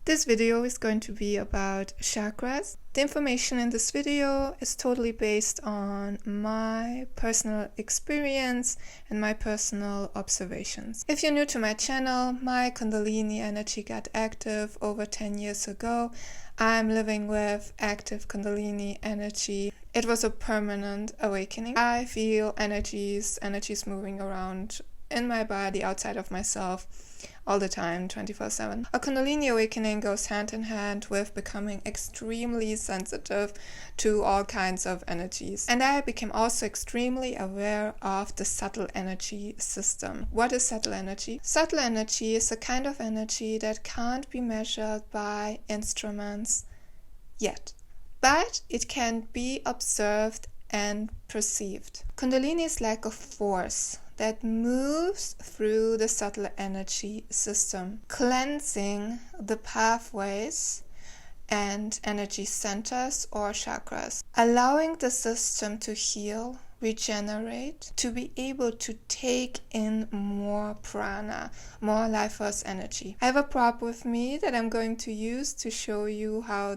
This video is going to be about chakras. The information in this video is totally based on my personal experience and my personal observations. If you're new to my channel, my Kundalini energy got active over 10 years ago. I'm living with active Kundalini energy. It was a permanent awakening. I feel energies moving around in my body, outside of myself, all the time, 24/7. A Kundalini awakening goes hand in hand with becoming extremely sensitive to all kinds of energies. And I became also extremely aware of the subtle energy system. What is subtle energy? Subtle energy is a kind of energy that can't be measured by instruments yet, but it can be observed and perceived. Kundalini is like a force that moves through the subtle energy system, cleansing the pathways and energy centers or chakras, allowing the system to heal, regenerate, to be able to take in more prana, more life force energy. I have a prop with me that I'm going to use to show you how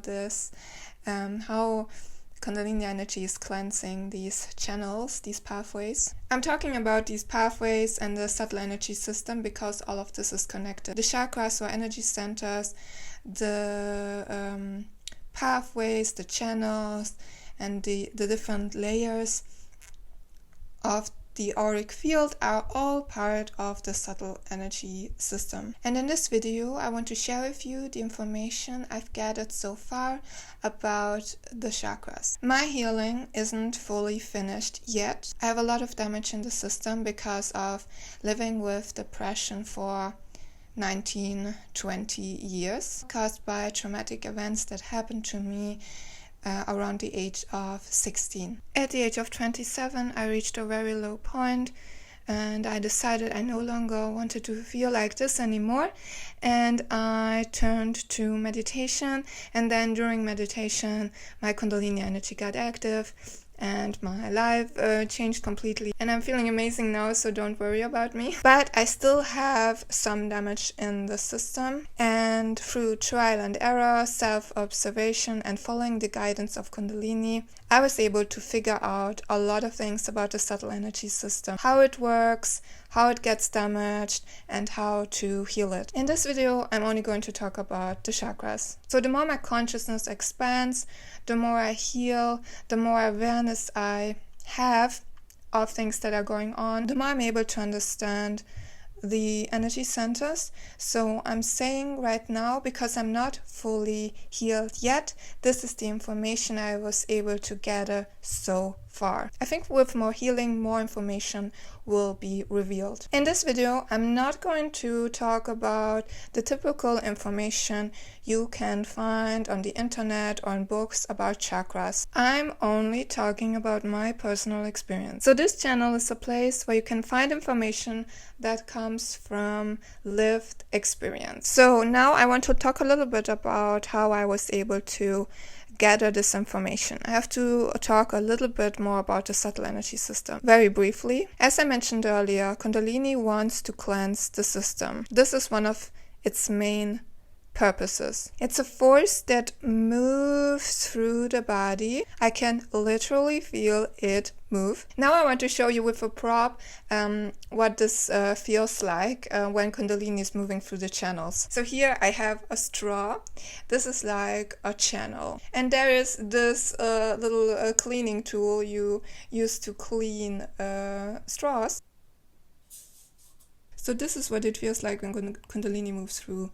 Kundalini energy is cleansing these channels, these pathways. I'm talking about these pathways and the subtle energy system because all of this is connected. The chakras or energy centers, the pathways, the channels, and the different layers of the auric field are all part of the subtle energy system. And in this video, I want to share with you the information I've gathered so far about the chakras. My healing isn't fully finished yet. I have a lot of damage in the system because of living with depression for 19-20 years, caused by traumatic events that happened to me around the age of 16. At the age of 27, I reached a very low point and I decided I no longer wanted to feel like this anymore, and I turned to meditation. And then during meditation, my Kundalini energy got active and my life changed completely, and I'm feeling amazing now, so don't worry about me. But I still have some damage in the system, and through trial and error, self-observation, and following the guidance of Kundalini, I was able to figure out a lot of things about the subtle energy system, how it works, how it gets damaged, and how to heal it. In this video, I'm only going to talk about the chakras. So the more my consciousness expands, the more I heal, the more awareness I have of things that are going on, the more I'm able to understand the energy centers. So I'm saying right now, because I'm not fully healed yet, this is the information I was able to gather so far. I think with more healing, more information will be revealed. In this video, I'm not going to talk about the typical information you can find on the internet or in books about chakras. I'm only talking about my personal experience. So this channel is a place where you can find information that comes from lived experience. So now I want to talk a little bit about how I was able to gather this information. I have to talk a little bit more about the subtle energy system. Very briefly, as I mentioned earlier, Kundalini wants to cleanse the system. This is one of its main purposes. It's a force that moves through the body. I can literally feel it move. Now I want to show you with a prop what this feels like when Kundalini is moving through the channels. So here I have a straw. This is like a channel. And there is this little cleaning tool you use to clean straws. So this is what it feels like when Kundalini moves through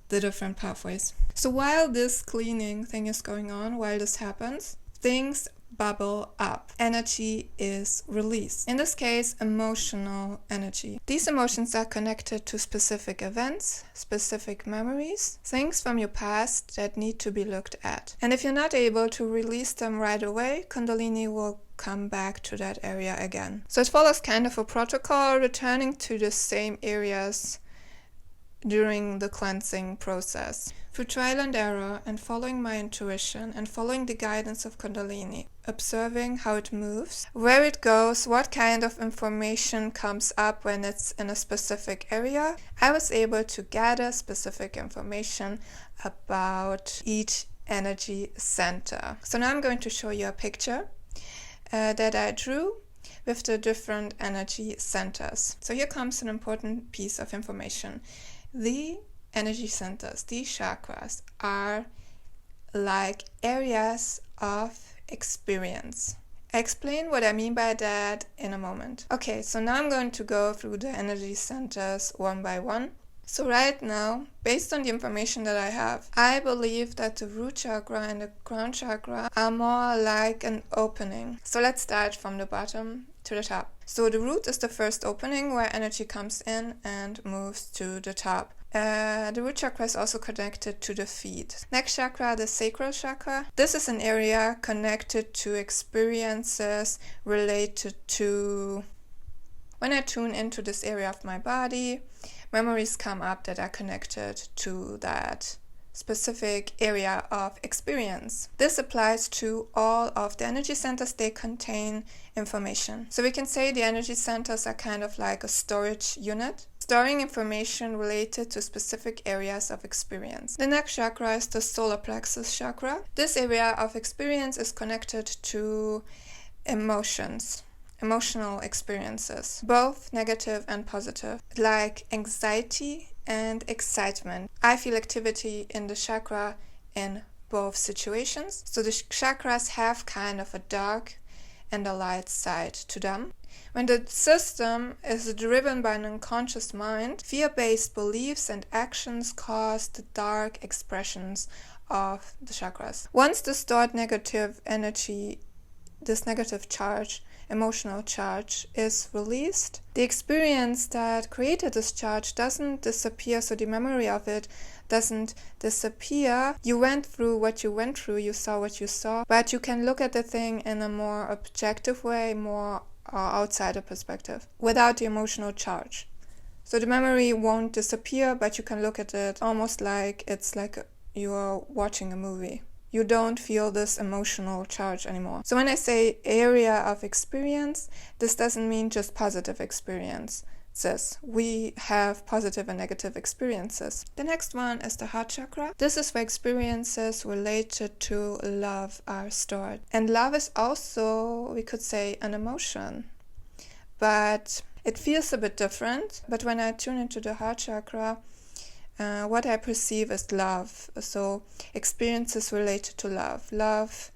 the different pathways. So while this cleaning thing is going on, while this happens, things bubble up. Energy is released. In this case, emotional energy. These emotions are connected to specific events, specific memories, things from your past that need to be looked at. And if you're not able to release them right away, Kundalini will come back to that area again. So it follows kind of a protocol, returning to the same areas during the cleansing process. Through trial and error and following my intuition and following the guidance of Kundalini, observing how it moves, where it goes, what kind of information comes up when it's in a specific area, I was able to gather specific information about each energy center. So now I'm going to show you a picture that I drew with the different energy centers. So here comes an important piece of information. The energy centers, these chakras, are like areas of experience. I'll explain what I mean by that in a moment. Okay, so now I'm going to go through the energy centers one by one. So right now, based on the information that I have, I believe that the root chakra and the crown chakra are more like an opening. So let's start from the bottom to the top. So the root is the first opening where energy comes in and moves to the top. The root chakra is also connected to the feet. Next chakra, the sacral chakra. This is an area connected to experiences related to when I tune into this area of my body. Memories come up that are connected to that specific area of experience. This applies to all of the energy centers. They contain information. So we can say the energy centers are kind of like a storage unit, storing information related to specific areas of experience. The next chakra is the solar plexus chakra. This area of experience is connected to emotions. Emotional experiences, both negative and positive, like anxiety and excitement. I feel activity in the chakra in both situations. So the chakras have kind of a dark and a light side to them. When the system is driven by an unconscious mind, fear-based beliefs and actions cause the dark expressions of the chakras. Once the stored negative energy, this negative charge, emotional charge, is released, the experience that created this charge doesn't disappear, so the memory of it doesn't disappear. You went through what you went through, you saw what you saw, but you can look at the thing in a more objective way, more outsider perspective, without the emotional charge. So the memory won't disappear, but you can look at it almost like it's like you're watching a movie. You don't feel this emotional charge anymore. So when I say area of experience, this doesn't mean just positive experiences. We have positive and negative experiences. The next one is the heart chakra. This is where experiences related to love are stored. And love is also, we could say, an emotion. But it feels a bit different. But when I tune into the heart chakra, what I perceive as love. So experiences related to love. Love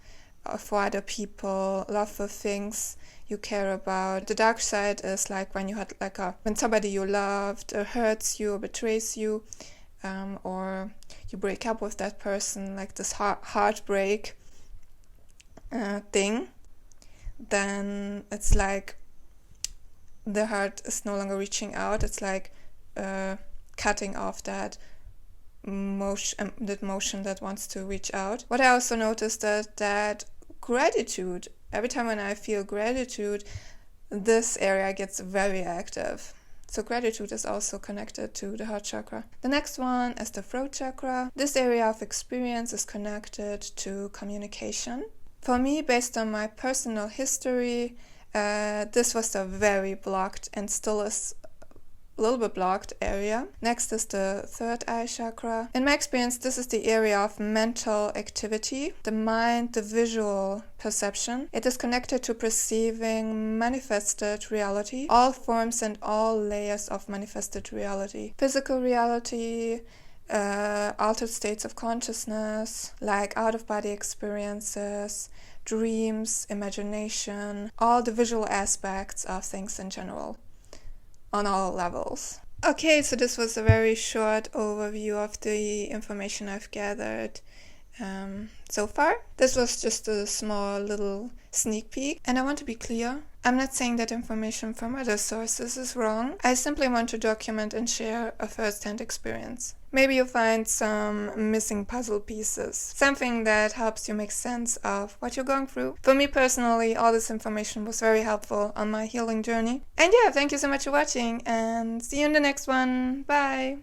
for other people, love for things you care about. The dark side is like when you had when somebody you loved hurts you or betrays you, or you break up with that person, like this heartbreak thing. Then it's like the heart is no longer reaching out. It's like cutting off that motion that wants to reach out. What I also noticed that gratitude, every time when I feel gratitude, this area gets very active. So gratitude is also connected to the heart chakra. The next one is the throat chakra. This area of experience is connected to communication. For me, based on my personal history, this was a very blocked and still is a little bit blocked area. Next is the third eye chakra. In my experience, this is the area of mental activity, the mind, the visual perception. It is connected to perceiving manifested reality, all forms and all layers of manifested reality. Physical reality, altered states of consciousness, like out-of-body experiences, dreams, imagination, all the visual aspects of things in general, on all levels. Okay, so this was a very short overview of the information I've gathered so far. This was just a small little sneak peek, and I want to be clear. I'm not saying that information from other sources is wrong. I simply want to document and share a first-hand experience. Maybe you'll find some missing puzzle pieces, something that helps you make sense of what you're going through. For me personally, all this information was very helpful on my healing journey. And yeah, thank you so much for watching, and see you in the next one. Bye!